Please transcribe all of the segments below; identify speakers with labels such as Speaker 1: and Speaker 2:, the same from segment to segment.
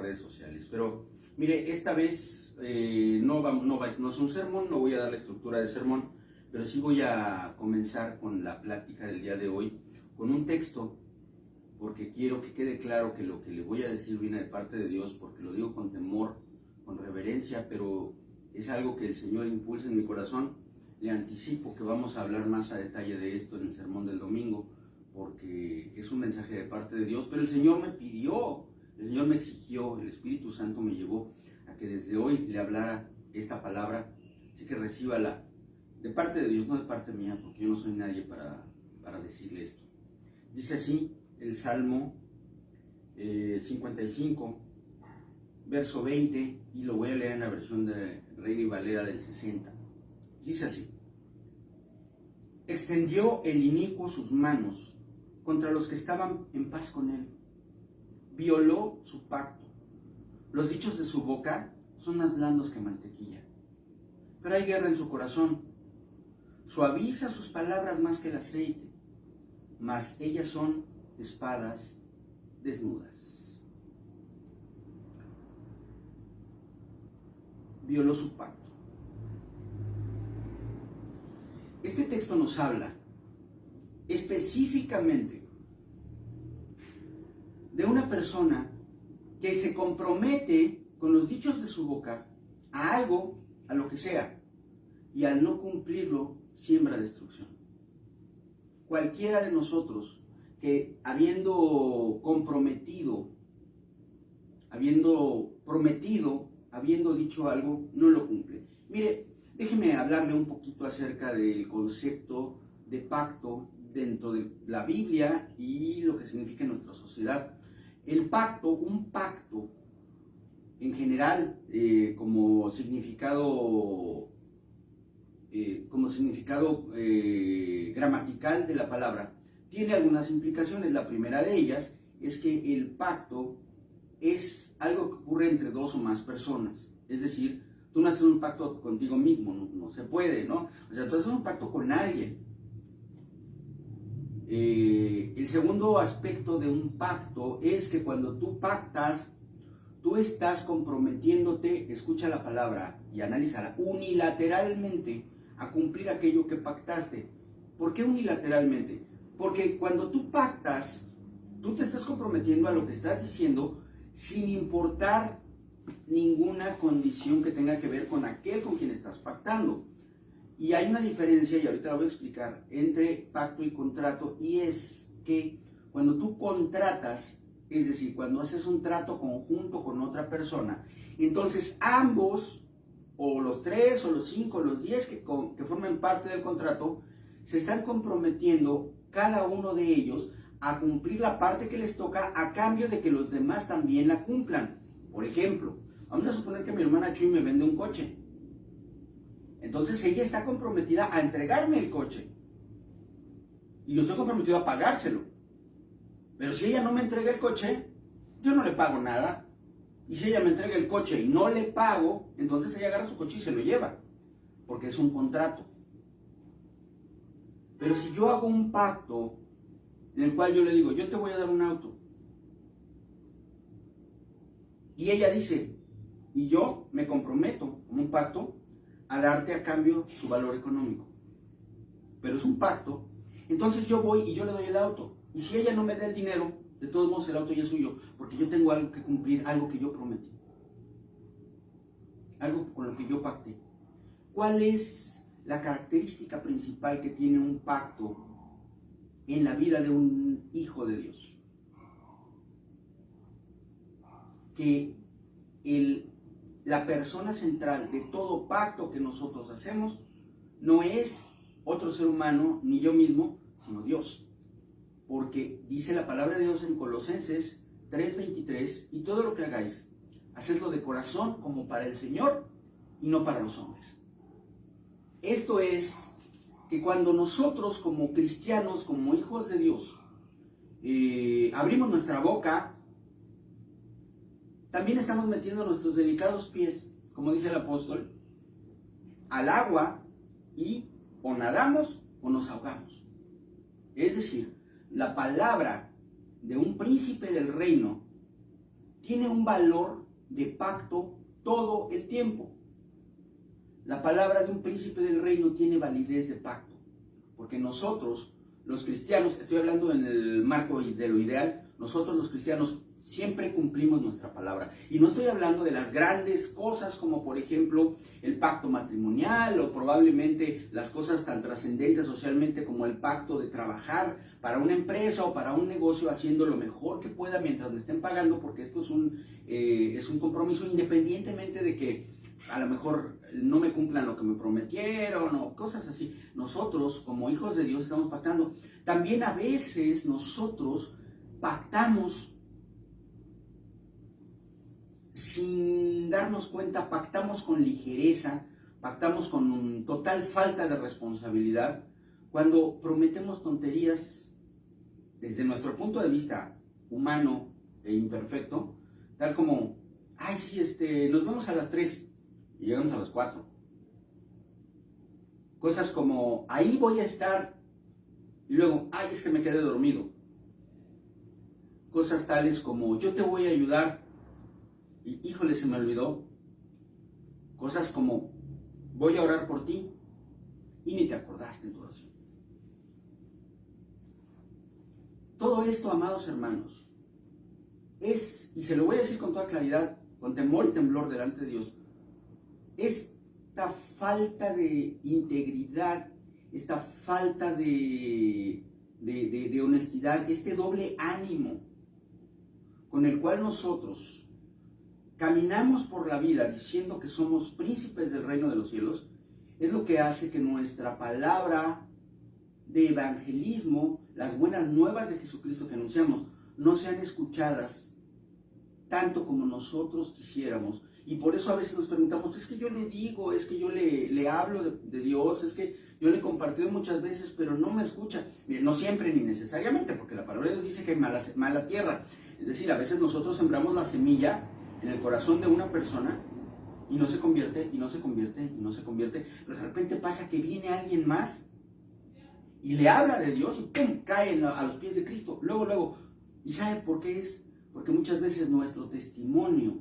Speaker 1: redes sociales. Pero mire, esta vez no es un sermón, no voy a dar la estructura de sermón, pero sí voy a comenzar con la plática del día de hoy, con un texto, porque quiero que quede claro que lo que le voy a decir viene de parte de Dios, porque lo digo con temor, con reverencia, pero es algo que el Señor impulsa en mi corazón. Le anticipo que vamos a hablar más a detalle de esto en el sermón del domingo, porque es un mensaje de parte de Dios, pero el Señor me pidió, el Señor me exigió, el Espíritu Santo me llevó a que desde hoy le hablara esta palabra, así que recíbala de parte de Dios, no de parte mía, porque yo no soy nadie para decirle esto. Dice así el Salmo 55, verso 20, y lo voy a leer en la versión de Reina y Valera del 60. Dice así: extendió el inicuo sus manos contra los que estaban en paz con él, violó su pacto. Los dichos de su boca son más blandos que mantequilla, pero hay guerra en su corazón. Suaviza sus palabras más que el aceite, mas ellas son espadas desnudas. Violó su pacto. Este texto nos habla específicamente de una persona que se compromete con los dichos de su boca a algo, a lo que sea, y al no cumplirlo, siembra destrucción. Cualquiera de nosotros que habiendo prometido, habiendo dicho algo, no lo cumple. Mire, déjeme hablarle un poquito acerca del concepto de pacto dentro de la Biblia y lo que significa en nuestra sociedad. El pacto, un pacto, en general, como significado gramatical de la palabra, tiene algunas implicaciones. La primera de ellas es que el pacto es algo que ocurre entre dos o más personas. Es decir, tú no haces un pacto contigo mismo, no se puede, ¿no? O sea, tú haces un pacto con alguien. El segundo aspecto de un pacto es que cuando tú pactas, tú estás comprometiéndote, escucha la palabra y analízala, unilateralmente a cumplir aquello que pactaste. ¿Por qué unilateralmente? Porque cuando tú pactas, tú te estás comprometiendo a lo que estás diciendo sin importar ninguna condición que tenga que ver con aquel con quien estás pactando. Y hay una diferencia, y ahorita la voy a explicar, entre pacto y contrato, y es que cuando tú contratas, es decir, cuando haces un trato conjunto con otra persona, entonces ambos, o los 3, o los 5, o los 10 que forman parte del contrato, se están comprometiendo cada uno de ellos a cumplir la parte que les toca a cambio de que los demás también la cumplan. Por ejemplo, vamos a suponer que mi hermana Chuy me vende un coche. Entonces ella está comprometida a entregarme el coche. Y yo estoy comprometido a pagárselo. Pero si ella no me entrega el coche, yo no le pago nada. Y si ella me entrega el coche y no le pago, entonces ella agarra su coche y se lo lleva. Porque es un contrato. Pero si yo hago un pacto en el cual yo le digo, yo te voy a dar un auto. Y ella dice, y yo me comprometo como un pacto a darte a cambio su valor económico. Pero es un pacto. Entonces yo voy y yo le doy el auto. Y si ella no me da el dinero, de todos modos el auto ya es suyo, porque yo tengo algo que cumplir, algo que yo prometí. Algo con lo que yo pacté. ¿Cuál es la característica principal que tiene un pacto en la vida de un hijo de Dios? Que la persona central de todo pacto que nosotros hacemos no es otro ser humano, ni yo mismo, sino Dios. Porque dice la palabra de Dios en Colosenses 3:23, y todo lo que hagáis, hacedlo de corazón como para el Señor y no para los hombres. Esto es que cuando nosotros como cristianos, como hijos de Dios, abrimos nuestra boca, también estamos metiendo nuestros delicados pies, como dice el apóstol, al agua y o nadamos o nos ahogamos. Es decir, la palabra de un príncipe del reino tiene un valor de pacto todo el tiempo. La palabra de un príncipe del reino tiene validez de pacto, porque nosotros, los cristianos, estoy hablando en el marco de lo ideal, nosotros los cristianos siempre cumplimos nuestra palabra. Y no estoy hablando de las grandes cosas como por ejemplo el pacto matrimonial o probablemente las cosas tan trascendentes socialmente como el pacto de trabajar para una empresa o para un negocio haciendo lo mejor que pueda mientras me estén pagando, porque esto es un compromiso independientemente de que a lo mejor no me cumplan lo que me prometieron o cosas así. Nosotros como hijos de Dios estamos pactando. También a veces nosotros pactamos sin darnos cuenta, pactamos con ligereza, pactamos con total falta de responsabilidad, cuando prometemos tonterías desde nuestro punto de vista humano e imperfecto, tal como, ay sí, nos vemos a las 3 y llegamos a las 4. Cosas como, ahí voy a estar, y luego, ay, es que me quedé dormido. Cosas tales como, yo te voy a ayudar, y híjole, se me olvidó. Cosas como, voy a orar por ti, y ni te acordaste en tu oración. Todo esto, amados hermanos, es, y se lo voy a decir con toda claridad, con temor y temblor delante de Dios, esta falta de integridad, esta falta de honestidad, este doble ánimo con el cual nosotros caminamos por la vida diciendo que somos príncipes del reino de los cielos, es lo que hace que nuestra palabra de evangelismo, las buenas nuevas de Jesucristo que anunciamos, no sean escuchadas tanto como nosotros quisiéramos. Y por eso a veces nos preguntamos, es que yo le digo, es que yo le hablo de Dios, es que yo le he compartido muchas veces, pero no me escucha. Mire, no siempre ni necesariamente, porque la palabra de Dios dice que hay mala tierra. Es decir, a veces nosotros sembramos la semilla en el corazón de una persona y no se convierte, y no se convierte, y no se convierte. Pero de repente pasa que viene alguien más y le habla de Dios y ¡pum!, cae a los pies de Cristo. Luego. ¿Y sabe por qué es? Porque muchas veces nuestro testimonio,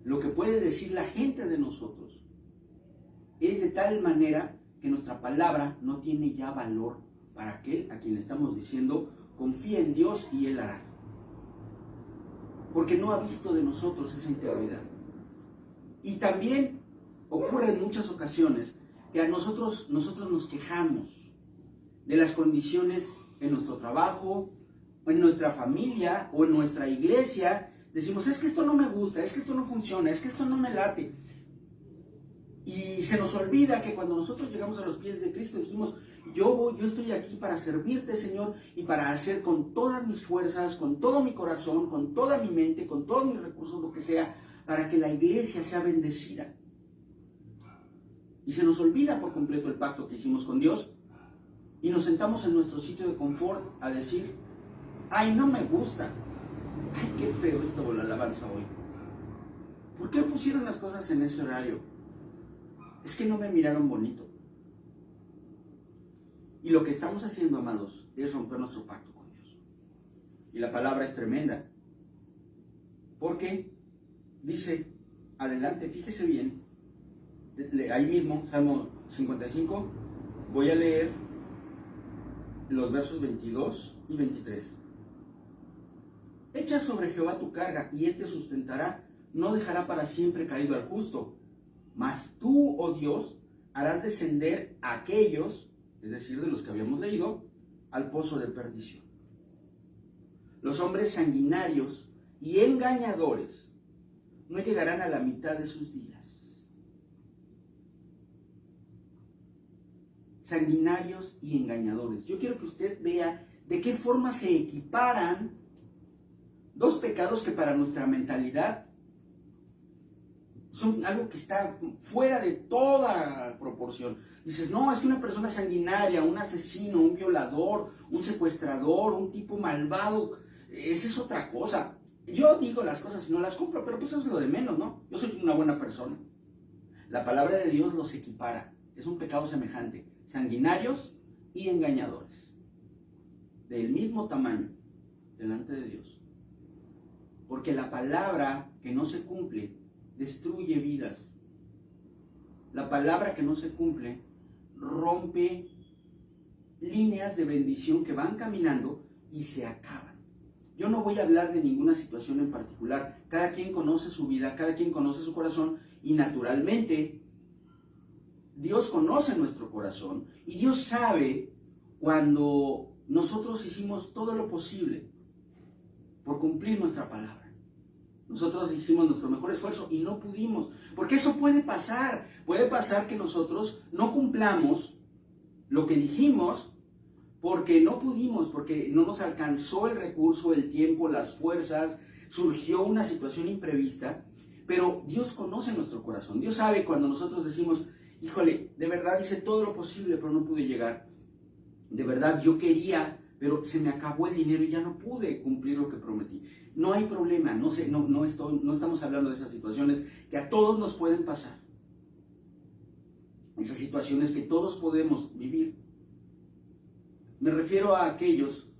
Speaker 1: lo que puede decir la gente de nosotros, es de tal manera que nuestra palabra no tiene ya valor para aquel a quien le estamos diciendo, confía en Dios y Él hará. Porque no ha visto de nosotros esa integridad. Y también ocurre en muchas ocasiones que a nosotros nos quejamos de las condiciones en nuestro trabajo, en nuestra familia o en nuestra iglesia. Decimos, es que esto no me gusta, es que esto no funciona, es que esto no me late. Y se nos olvida que cuando nosotros llegamos a los pies de Cristo dijimos, yo estoy aquí para servirte, Señor, y para hacer con todas mis fuerzas, con todo mi corazón, con toda mi mente, con todos mis recursos, lo que sea, para que la iglesia sea bendecida. Y se nos olvida por completo el pacto que hicimos con Dios y nos sentamos en nuestro sitio de confort a decir, ay, no me gusta, ay, qué feo esto la alabanza hoy. ¿Por qué pusieron las cosas en ese horario? Es que no me miraron bonito. Y lo que estamos haciendo, amados, es romper nuestro pacto con Dios. Y la palabra es tremenda. Porque dice, adelante, fíjese bien, ahí mismo, Salmo 55, voy a leer los versos 22 y 23. Echa sobre Jehová tu carga y Él te sustentará, no dejará para siempre caído al justo. Mas tú, oh Dios, harás descender a aquellos, es decir, de los que habíamos leído, al pozo de perdición. Los hombres sanguinarios y engañadores no llegarán a la mitad de sus días. Sanguinarios y engañadores. Yo quiero que usted vea de qué forma se equiparan dos pecados que para nuestra mentalidad son algo que está fuera de toda proporción. Dices, no, es que una persona sanguinaria, un asesino, un violador, un secuestrador, un tipo malvado, esa es otra cosa. Yo digo las cosas y no las cumplo, pero pues eso es lo de menos, ¿no? Yo soy una buena persona. La palabra de Dios los equipara. Es un pecado semejante. Sanguinarios y engañadores. Del mismo tamaño, delante de Dios. Porque la palabra que no se cumple destruye vidas. La palabra que no se cumple rompe líneas de bendición que van caminando y se acaban. Yo no voy a hablar de ninguna situación en particular. Cada quien conoce su vida, cada quien conoce su corazón y naturalmente Dios conoce nuestro corazón y Dios sabe cuando nosotros hicimos todo lo posible por cumplir nuestra palabra. Nosotros hicimos nuestro mejor esfuerzo y no pudimos. Porque eso puede pasar. Puede pasar que nosotros no cumplamos lo que dijimos porque no pudimos, porque no nos alcanzó el recurso, el tiempo, las fuerzas, surgió una situación imprevista. Pero Dios conoce nuestro corazón. Dios sabe cuando nosotros decimos, híjole, de verdad hice todo lo posible, pero no pude llegar. De verdad yo quería, pero se me acabó el dinero y ya no pude cumplir lo que prometí. No hay problema, no estamos hablando de esas situaciones que a todos nos pueden pasar. Esas situaciones que todos podemos vivir. Me refiero a aquellos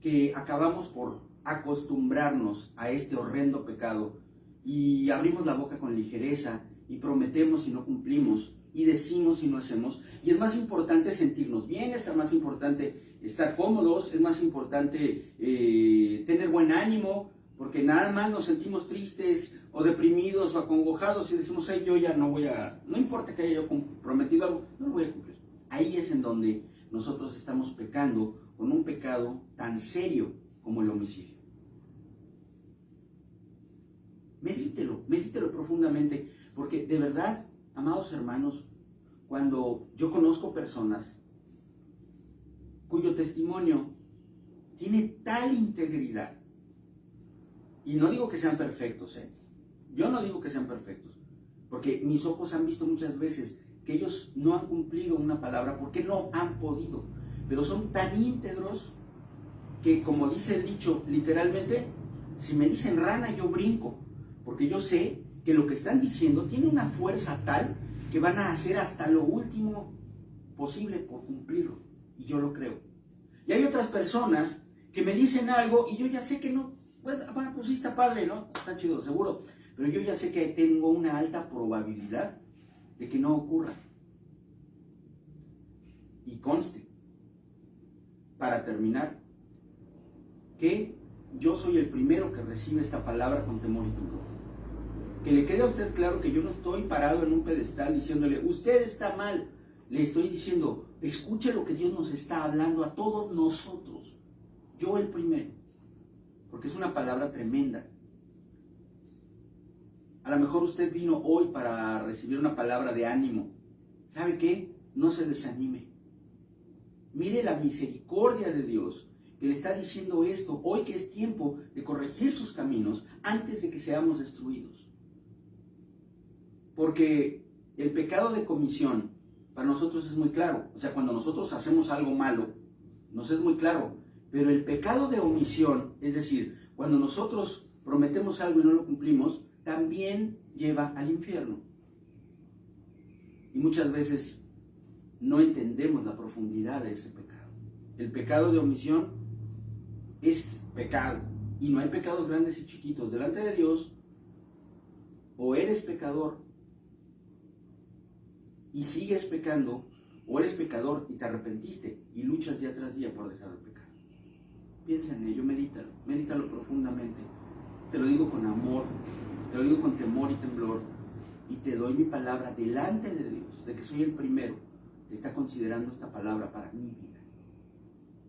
Speaker 1: que acabamos por acostumbrarnos a este horrendo pecado y abrimos la boca con ligereza y prometemos y no cumplimos y decimos y no hacemos. Y es más importante sentirnos bien, es más importante estar cómodos, es más importante tener buen ánimo, porque nada más nos sentimos tristes o deprimidos o acongojados y decimos, hey, yo ya no voy a, no importa que haya yo prometido algo, no lo voy a cumplir. Ahí es en donde nosotros estamos pecando con un pecado tan serio como el homicidio. Medítelo profundamente, porque de verdad, amados hermanos, cuando yo conozco personas cuyo testimonio tiene tal integridad, y no digo que sean perfectos, yo no digo que sean perfectos, porque mis ojos han visto muchas veces que ellos no han cumplido una palabra porque no han podido, pero son tan íntegros que, como dice el dicho, literalmente, si me dicen rana yo brinco, porque yo sé que lo que están diciendo tiene una fuerza tal que van a hacer hasta lo último posible por cumplirlo, y yo lo creo. Y hay otras personas que me dicen algo y yo ya sé que no, pues sí está padre, ¿no? Está chido, seguro, pero yo ya sé que tengo una alta probabilidad de que no ocurra. Y conste, para terminar, que yo soy el primero que recibe esta palabra con temor y temblor. Que le quede a usted claro que yo no estoy parado en un pedestal diciéndole, usted está mal. Le estoy diciendo, escuche lo que Dios nos está hablando a todos nosotros. Yo el primero. Porque es una palabra tremenda. A lo mejor usted vino hoy para recibir una palabra de ánimo. ¿Sabe qué? No se desanime. Mire la misericordia de Dios que le está diciendo esto, hoy que es tiempo de corregir sus caminos antes de que seamos destruidos. Porque el pecado de comisión para nosotros es muy claro. O sea, cuando nosotros hacemos algo malo, nos es muy claro. Pero el pecado de omisión, es decir, cuando nosotros prometemos algo y no lo cumplimos, también lleva al infierno. Y muchas veces no entendemos la profundidad de ese pecado. El pecado de omisión es pecado. Y no hay pecados grandes y chiquitos. Delante de Dios, o eres pecador y sigues pecando, o eres pecador y te arrepentiste y luchas día tras día por dejar de pecar. Piensa en ello, medítalo profundamente. Te lo digo con amor, te lo digo con temor y temblor, y te doy mi palabra delante de Dios, de que soy el primero que está considerando esta palabra para mi vida.